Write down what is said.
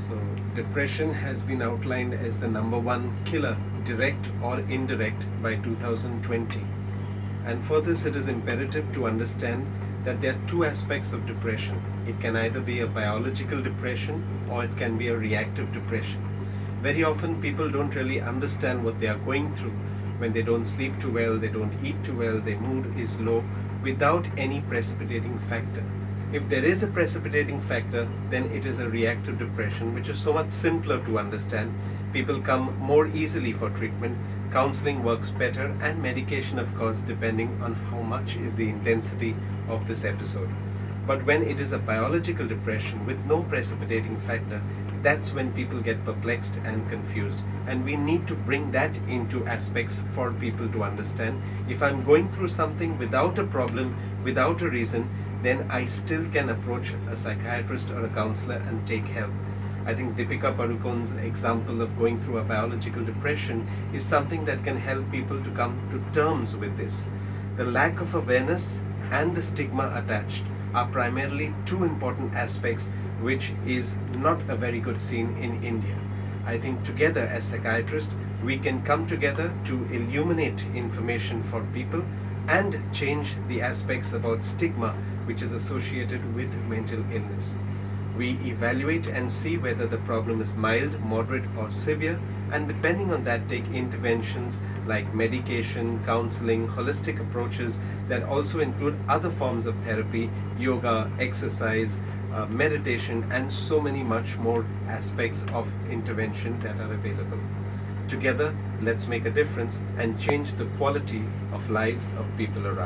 So, depression has been outlined as the number one killer, direct or indirect, by 2020. And for this, it is imperative to understand that there are two aspects of depression. It can either be a biological depression or it can be a reactive depression. Very often, people don't really understand what they are going through when they don't sleep too well, they don't eat too well, their mood is low, without any precipitating factor. If there is a precipitating factor, then it is a reactive depression, which is so much simpler to understand. People come more easily for treatment, counseling works better, and medication, of course, depending on how much is the intensity of this episode. But when it is a biological depression with no precipitating factor, that's when people get perplexed and confused. And we need to bring that into aspects for people to understand. If I'm going through something without a problem, without a reason, then I still can approach a psychiatrist or a counselor and take help. I think Deepika Padukone's example of going through a biological depression is something that can help people to come to terms with this. The lack of awareness and the stigma attached are primarily two important aspects, which is not a very good scene in India. I think together as psychiatrists, we can come together to illuminate information for people and change the aspects about stigma which is associated with mental illness. We evaluate and see whether the problem is mild, moderate or severe, and depending on that take interventions like medication, counseling, holistic approaches that also include other forms of therapy, yoga, exercise, meditation, and so many much more aspects of intervention that are available. Together, let's make a difference and change the quality of lives of people around.